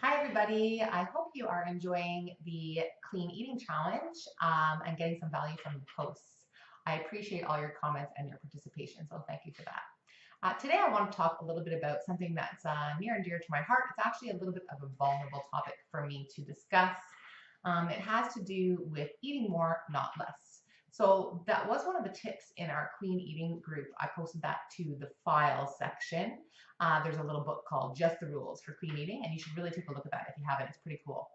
Hi, everybody. I hope you are enjoying the Clean Eating Challenge and getting some value from the posts. I appreciate all your comments and your participation, so thank you for that. Today, I want to talk a little bit about something that's near and dear to my heart. It's actually a little bit of a vulnerable topic for me to discuss. It has to do with eating more, not less. So that was one of the tips in our clean eating group. I posted that to the files section. There's a little book called Just the Rules for Clean Eating, and you should really take a look at that if you haven't. It's pretty cool.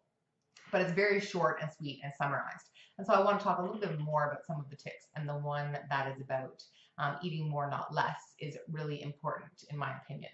But it's very short and sweet and summarized. And so I want to talk a little bit more about some of the tips. And the one that is about eating more, not less, is really important in my opinion.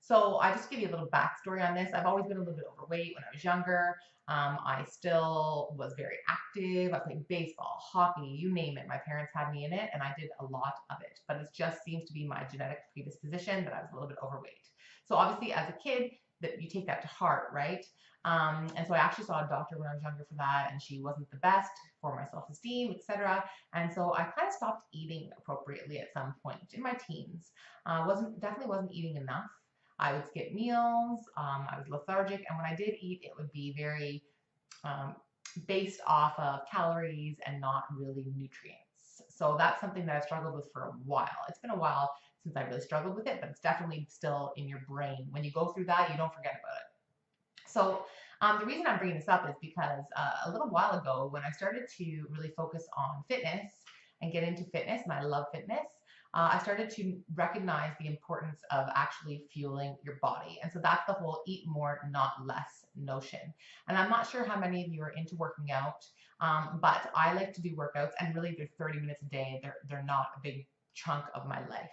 So I just give you a little backstory on this. I've always been a little bit overweight when I was younger. I still was very active. I played baseball, hockey, you name it. My parents had me in it, and I did a lot of it. But it just seems to be my genetic predisposition that I was a little bit overweight. So obviously, as a kid, that you take that to heart, right? And so I actually saw a doctor when I was younger for that, and she wasn't the best for my self-esteem, etc. And so I kind of stopped eating appropriately at some point in my teens. Definitely wasn't eating enough. I would skip meals. I was lethargic, and when I did eat, it would be very um, based off of calories and not really nutrients. So that's something that I struggled with for a while. It's been a while since I really struggled with it, but it's definitely still in your brain. When you go through that, you don't forget about it. So the reason I'm bringing this up is because a little while ago, when I started to really focus on fitness and get into fitness, and I love fitness, I started to recognize the importance of actually fueling your body. And so that's the whole eat more, not less notion. And I'm not sure how many of you are into working out, but I like to do workouts, and really they're 30 minutes a day. They're not a big chunk of my life.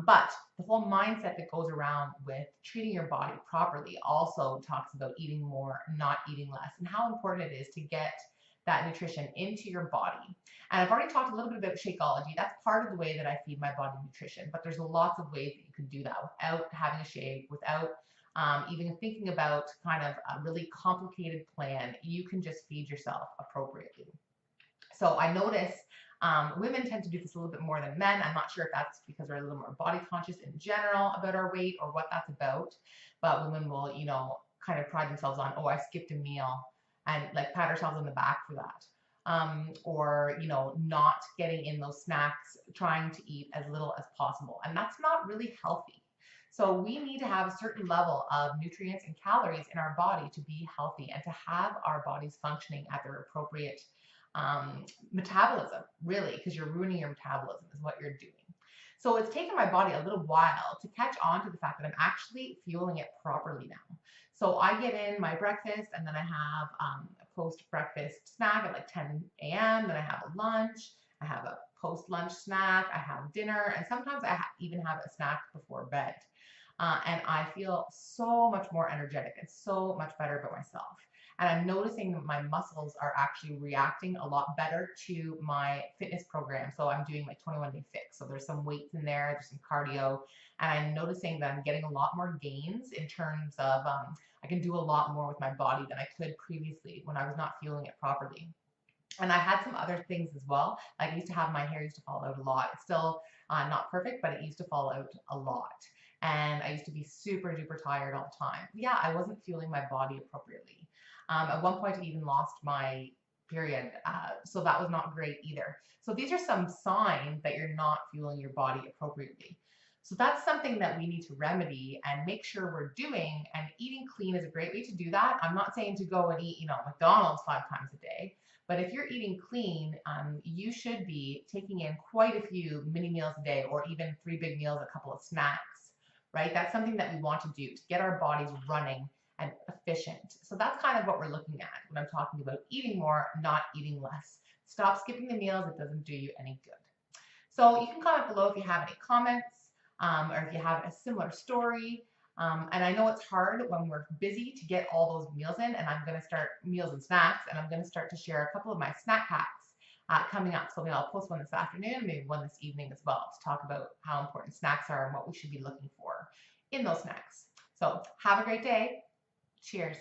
But the whole mindset that goes around with treating your body properly also talks about eating more, not eating less, and how important it is to get that nutrition into your body. And I've already talked a little bit about Shakeology. That's part of the way that I feed my body nutrition, but there's lots of ways that you can do that without having a shake, without even thinking about kind of a really complicated plan. You can just feed yourself appropriately. So I notice women tend to do this a little bit more than men. I'm not sure if that's because they're a little more body conscious in general about our weight or what that's about. But women will, kind of pride themselves on, oh, I skipped a meal, and like pat ourselves on the back for that. Or, not getting in those snacks, trying to eat as little as possible. And that's not really healthy. So we need to have a certain level of nutrients and calories in our body to be healthy and to have our bodies functioning at their appropriate metabolism, really, because you're ruining your metabolism is what you're doing. So it's taken my body a little while to catch on to the fact that I'm actually fueling it properly now. So I get in my breakfast, and then I have a post-breakfast snack at like 10 a.m. Then I have a lunch. I have a post-lunch snack. I have dinner, and sometimes I even have a snack before bed. And I feel so much more energetic and so much better about myself. And I'm noticing that my muscles are actually reacting a lot better to my fitness program. So I'm doing my 21-day fix. So there's some weights in there, there's some cardio, and I'm noticing that I'm getting a lot more gains in terms of I can do a lot more with my body than I could previously when I was not fueling it properly. And I had some other things as well. Like I used to have my hair used to fall out a lot. It's still not perfect, but it used to fall out a lot. And I used to be super duper tired all the time. Yeah, I wasn't fueling my body appropriately. At one point, I even lost my period. So that was not great either. So these are some signs that you're not fueling your body appropriately. So that's something that we need to remedy and make sure we're doing. And eating clean is a great way to do that. I'm not saying to go and eat, McDonald's 5 times a day. But if you're eating clean, you should be taking in quite a few mini meals a day, or even 3 big meals, a couple of snacks, right? That's something that we want to do to get our bodies running and efficient. So that's kind of what we're looking at when I'm talking about eating more, not eating less. Stop skipping the meals. It doesn't do you any good. So you can comment below if you have any comments, or if you have a similar story. And I know it's hard when we're busy to get all those meals in, and I'm going to start meals and snacks, and I'm going to start to share a couple of my snack hacks coming up. So maybe I'll post one this afternoon, maybe one this evening as well, to talk about how important snacks are and what we should be looking for in those snacks. So have a great day. Cheers.